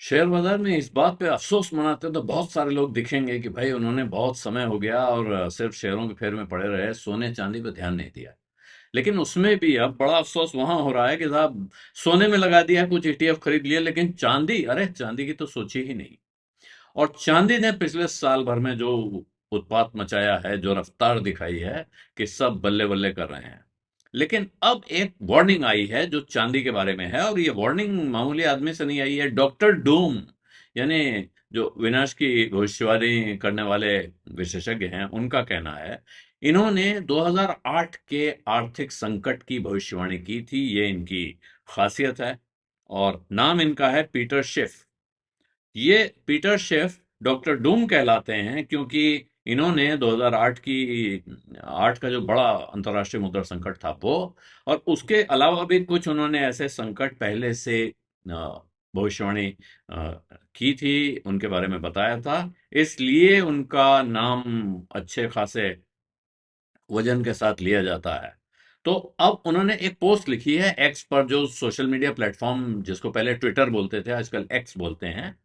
Share बाजार में इस बात पे अफसोस मनाते तो बहुत सारे लोग दिखेंगे कि भाई उन्होंने बहुत समय हो गया और सिर्फ शेयरों के फेर में पड़े रहे, सोने चांदी पे ध्यान नहीं दिया। लेकिन उसमें भी अब बड़ा अफसोस वहां हो रहा है कि साहब सोने में लगा दिया, कुछ ईटीएफ खरीद लिए, लेकिन चांदी, अरे चांदी की तो सोची ही नहीं। और चांदी ने पिछले साल भर में जो उत्पात मचाया है, जो रफ्तार दिखाई है, कि सब बल्ले बल्ले कर रहे हैं। लेकिन अब एक वार्निंग आई है जो चांदी के बारे में है, और ये वार्निंग मामूली आदमी से नहीं आई है। डॉक्टर डूम, यानी जो विनाश की भविष्यवाणी करने वाले विशेषज्ञ हैं, उनका कहना है, इन्होंने 2008 के आर्थिक संकट की भविष्यवाणी की थी। ये इनकी खासियत है। और नाम इनका है पीटर शिफ। ये पीटर शेफ डॉक्टर डूम कहलाते हैं क्योंकि इन्होंने 2008 का जो बड़ा अंतर्राष्ट्रीय मुद्रा संकट था वो, और उसके अलावा भी कुछ उन्होंने ऐसे संकट पहले से भविष्यवाणी की थी, उनके बारे में बताया था। इसलिए उनका नाम अच्छे खासे वजन के साथ लिया जाता है। तो अब उन्होंने एक पोस्ट लिखी है एक्स पर, जो सोशल मीडिया प्लेटफॉर्म जिसको पहले ट्विटर बोलते थे, आजकल एक्स बोलते हैं।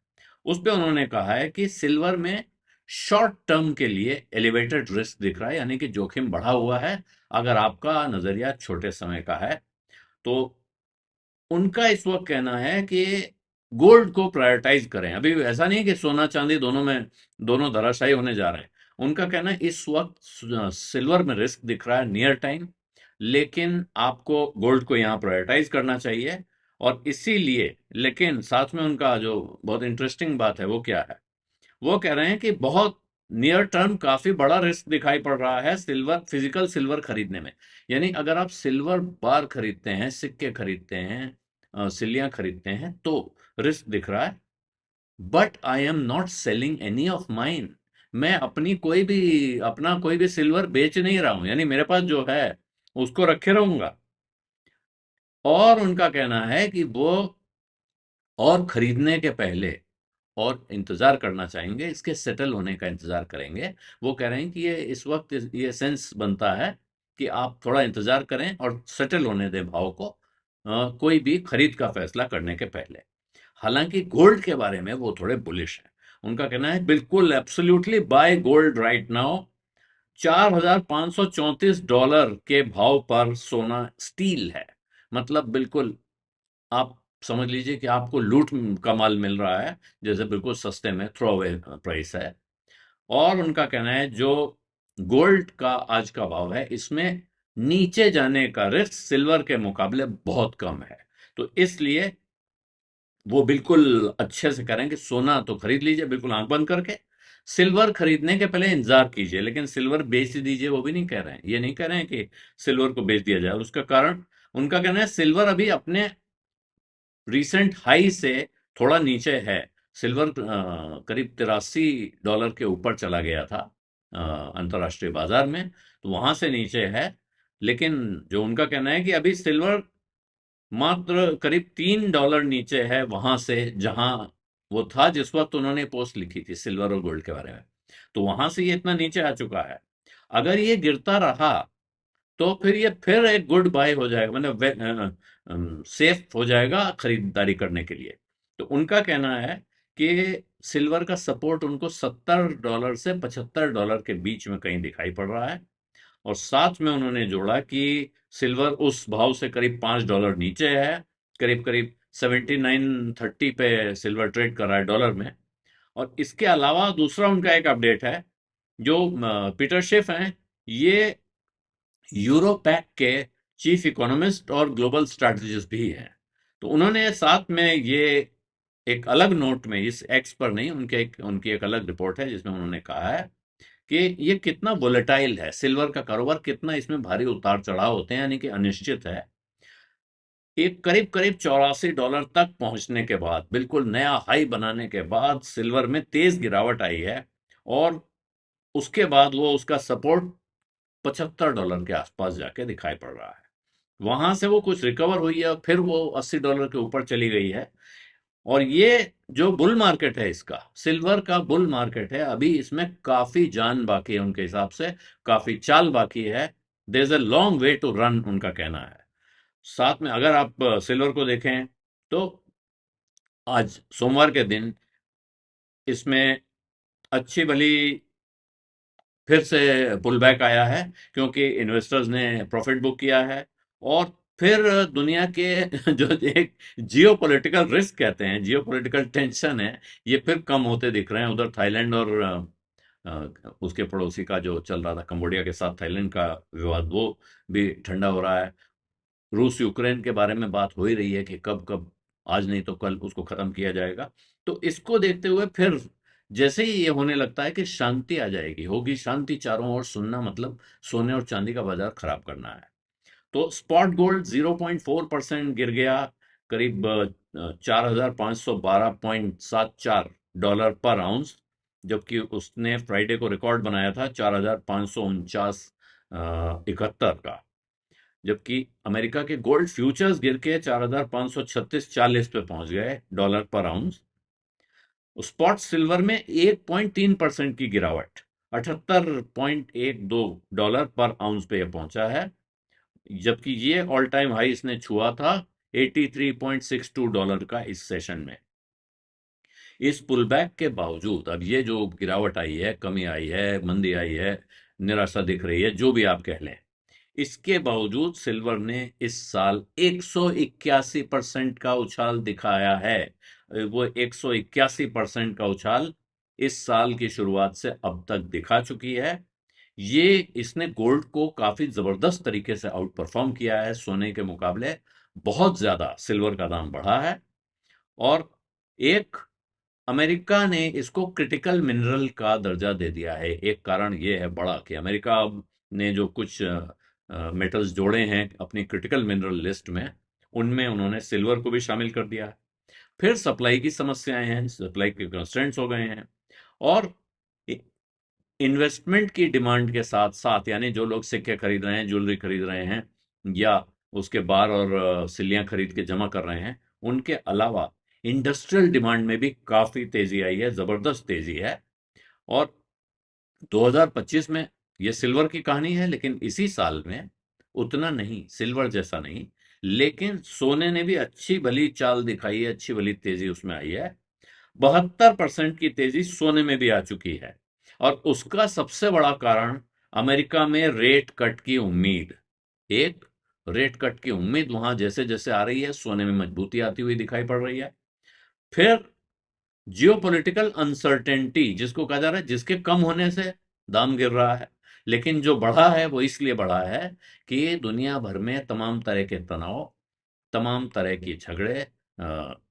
उस पे उन्होंने कहा है कि सिल्वर में शॉर्ट टर्म के लिए एलिवेटेड रिस्क दिख रहा है, यानी कि जोखिम बढ़ा हुआ है अगर आपका नजरिया छोटे समय का है तो। उनका इस वक्त कहना है कि गोल्ड को प्रायोरिटाइज करें। अभी ऐसा नहीं कि सोना चांदी दोनों में, दोनों धराशायी होने जा रहे हैं। उनका कहना है इस वक्त सिल्वर में रिस्क दिख रहा है नियर टाइम, लेकिन आपको गोल्ड को यहां प्रायोरिटाइज करना चाहिए। और इसीलिए, लेकिन साथ में उनका जो बहुत इंटरेस्टिंग बात है वो क्या है, वो कह रहे हैं कि बहुत नियर टर्म काफी बड़ा रिस्क दिखाई पड़ रहा है सिल्वर, फिजिकल सिल्वर खरीदने में। यानी अगर आप सिल्वर बार खरीदते हैं, सिक्के खरीदते हैं, सिल्लियां खरीदते हैं, तो रिस्क दिख रहा है। But I am not selling any of mine. मैं अपना कोई भी सिल्वर बेच नहीं रहा हूं, यानी मेरे पास जो है उसको रखे रहूंगा। और उनका कहना है कि वो और खरीदने के पहले और इंतजार करना चाहेंगे, इसके सेटल होने का इंतजार करेंगे। वो कह रहे हैं कि ये इस वक्त ये सेंस बनता है कि आप थोड़ा इंतजार करें और सेटल होने दें भाव को, कोई भी खरीद का फैसला करने के पहले। हालांकि गोल्ड के बारे में वो थोड़े बुलिश है। उनका कहना है बिल्कुल absolutely buy gold right now. $4,534 के भाव पर सोना स्टील है। मतलब बिल्कुल आप समझ लीजिए कि आपको लूट का माल मिल रहा है, जैसे बिल्कुल सस्ते में थ्रो अवे प्राइस है। और उनका कहना है जो गोल्ड का आज का भाव है, इसमें नीचे जाने का रिस्क सिल्वर के मुकाबले बहुत कम है। तो इसलिए वो बिल्कुल अच्छे से करें कि सोना तो खरीद लीजिए बिल्कुल आंख बंद करके, सिल्वर खरीदने के पहले इंतजार कीजिए, लेकिन सिल्वर बेच दीजिए वो भी नहीं कह रहे हैं। ये नहीं कह रहे हैं कि सिल्वर को बेच दिया जाए। और उसका कारण, उनका कहना है सिल्वर अभी अपने रिसेंट हाई से थोड़ा नीचे है। सिल्वर करीब $83 के ऊपर चला गया था अंतर्राष्ट्रीय बाजार में, तो वहां से नीचे है। लेकिन जो उनका कहना है कि अभी सिल्वर मात्र करीब $3 नीचे है वहां से, जहां वो था जिस वक्त उन्होंने पोस्ट लिखी थी सिल्वर और गोल्ड के बारे में। तो वहां से ये इतना नीचे आ चुका है। अगर ये गिरता रहा तो फिर ये फिर एक गुड बाय हो जाएगा, मतलब सेफ हो जाएगा खरीदारी करने के लिए। तो उनका कहना है कि सिल्वर का सपोर्ट उनको $70 से $75 के बीच में कहीं दिखाई पड़ रहा है। और साथ में उन्होंने जोड़ा कि सिल्वर उस भाव से करीब $5 नीचे है। करीब करीब 7930 पे सिल्वर ट्रेड कर रहा है डॉलर में। और इसके अलावा दूसरा उनका एक अपडेट है, जो पीटर शिफ हैं, ये यूरोपैक के चीफ इकोनॉमिस्ट और ग्लोबल स्ट्रैटेजिस्ट भी हैं। तो उन्होंने साथ में ये एक अलग नोट में, इस एक्स पर नहीं, उनकी एक अलग रिपोर्ट है जिसमें उन्होंने कहा है कि ये कितना वोलेटाइल है, सिल्वर का कारोबार कितना इसमें भारी उतार चढ़ाव होते हैं, यानी कि अनिश्चित है। एक करीब करीब $84 तक पहुंचने के बाद, बिल्कुल नया हाई बनाने के बाद सिल्वर में तेज गिरावट आई है। और उसके बाद वो उसका सपोर्ट $75 के आसपास जाके दिखाई पड़ रहा है। वहां से वो कुछ रिकवर हुई है, फिर वो $80 के ऊपर चली गई है। और ये जो बुल मार्केट है, इसका सिल्वर का बुल मार्केट है, अभी इसमें काफी जान बाकी है उनके हिसाब से, काफी चाल बाकी है। There is a long way to run, उनका कहना है। साथ में अगर आप सिल्वर को देखें तो आज सोमवार के दिन इसमें अच्छी भली फिर से पुल बैक आया है, क्योंकि इन्वेस्टर्स ने प्रॉफिट बुक किया है। और फिर दुनिया के जो एक जियो पॉलिटिकल रिस्क कहते हैं, जियो पॉलिटिकल टेंशन है, ये फिर कम होते दिख रहे हैं। उधर थाईलैंड और उसके पड़ोसी का जो चल रहा था कंबोडिया के साथ थाईलैंड का विवाद, वो भी ठंडा हो रहा है। रूस यूक्रेन के बारे में बात हो ही रही है कि कब कब, आज नहीं तो कल उसको खत्म किया जाएगा। तो इसको देखते हुए फिर जैसे ही ये होने लगता है कि शांति आ जाएगी, होगी शांति चारों ओर, सुनना मतलब सोने और चांदी का बाजार खराब करना है। तो स्पॉट गोल्ड 0.4% गिर गया, करीब 4,512.74 पर आउंस, जबकि उसने फ्राइडे को रिकॉर्ड बनाया था 4,549.71 का। जबकि अमेरिका के गोल्ड फ्यूचर्स गिर के 4,536.40 पे पहुंच गए डॉलर पर आउंस। स्पॉट सिल्वर में 1.3% की गिरावट, 78.12 डॉलर पर आउंस पे यह पहुंचा है। जबकि ये ऑल टाइम हाई इसने छुआ था 83.62 डॉलर का इस सेशन में। इस पुलबैक के बावजूद अब ये जो गिरावट आई है, कमी आई है, मंदी आई है, निराशा दिख रही है, जो भी आप कह लें, इसके बावजूद सिल्वर ने इस साल 181% का उछाल दिखाया है। वो 181% का उछाल इस साल की शुरुआत से अब तक दिखा चुकी है। ये इसने गोल्ड को काफी जबरदस्त तरीके से आउट परफॉर्म किया है, सोने के मुकाबले बहुत ज्यादा सिल्वर का दाम बढ़ा है। और एक, अमेरिका ने इसको क्रिटिकल मिनरल का दर्जा दे दिया है। एक कारण ये है बड़ा कि अमेरिका ने जो कुछ मेटल्स जोड़े हैं अपनी क्रिटिकल मिनरल लिस्ट में, उनमें उन्होंने सिल्वर को भी शामिल कर दिया है। फिर सप्लाई की समस्याएं हैं, सप्लाई के कंस्ट्रेंट्स हो गए हैं। और इन्वेस्टमेंट की डिमांड के साथ साथ, यानी जो लोग सिक्के खरीद रहे हैं, ज्वेलरी खरीद रहे हैं, या उसके बार और सिल्लियां खरीद के जमा कर रहे हैं, उनके अलावा इंडस्ट्रियल डिमांड में भी काफी तेजी आई है, जबरदस्त तेजी है। और 2025 में ये सिल्वर की कहानी है, लेकिन इसी साल में उतना नहीं, सिल्वर जैसा नहीं, लेकिन सोने ने भी अच्छी भली चाल दिखाई है, अच्छी भली तेजी उसमें आई है। 72% की तेजी सोने में भी आ चुकी है। और उसका सबसे बड़ा कारण अमेरिका में रेट कट की उम्मीद। एक, रेट कट की उम्मीद वहां जैसे जैसे आ रही है, सोने में मजबूती आती हुई दिखाई पड़ रही है। फिर जियोपॉलिटिकल अनसर्टेनिटी, जिसको कहा जा रहा है, जिसके कम होने से दाम गिर रहा है, लेकिन जो बढ़ा है वो इसलिए बढ़ा है कि दुनिया भर में तमाम तरह के तनाव, तमाम तरह की झगड़े,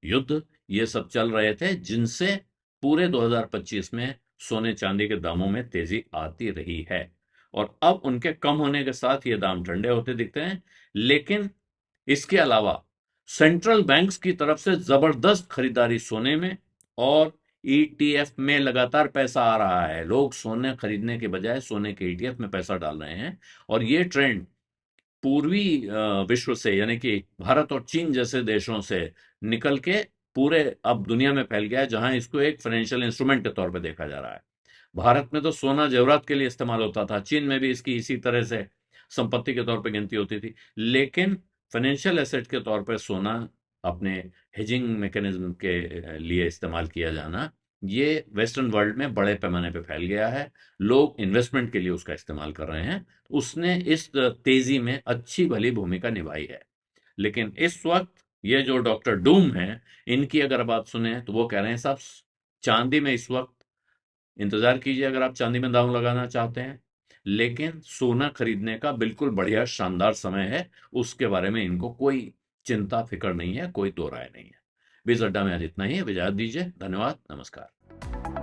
युद्ध, ये सब चल रहे थे, जिनसे पूरे 2025 में सोने चांदी के दामों में तेजी आती रही है। और अब उनके कम होने के साथ ये दाम ठंडे होते दिखते हैं। लेकिन इसके अलावा सेंट्रल बैंक्स की तरफ से जबरदस्त खरीदारी सोने में, और ईटीएफ में लगातार पैसा आ रहा है। लोग सोने खरीदने के बजाय सोने के ईटीएफ में पैसा डाल रहे हैं। और ये ट्रेंड पूर्वी विश्व से, यानी कि भारत और चीन जैसे देशों से निकल के पूरे अब दुनिया में फैल गया है, जहां इसको एक फाइनेंशियल इंस्ट्रूमेंट के तौर पे देखा जा रहा है। भारत में तो सोना जेवरात के लिए इस्तेमाल होता था, चीन में भी इसकी इसी तरह से संपत्ति के तौर पे गिनती होती थी। लेकिन फाइनेंशियल एसेट के तौर पे सोना अपने हेजिंग मैकेनिज्म के लिए इस्तेमाल किया जाना, ये वेस्टर्न वर्ल्ड में बड़े पैमाने पे फैल गया है। लोग इन्वेस्टमेंट के लिए उसका इस्तेमाल कर रहे हैं। उसने इस तेजी में अच्छी भली भूमिका निभाई है। लेकिन इस वक्त ये जो डॉक्टर डूम है, इनकी अगर बात सुने तो वो कह रहे हैं साहब, चांदी में इस वक्त इंतजार कीजिए अगर आप चांदी में दांव लगाना चाहते हैं, लेकिन सोना खरीदने का बिल्कुल बढ़िया शानदार समय है। उसके बारे में इनको कोई चिंता फिक्र नहीं है, कोई दो राय नहीं है। बीज अड्डा में आज इतना ही है, इजाजत दीजिए, धन्यवाद, नमस्कार।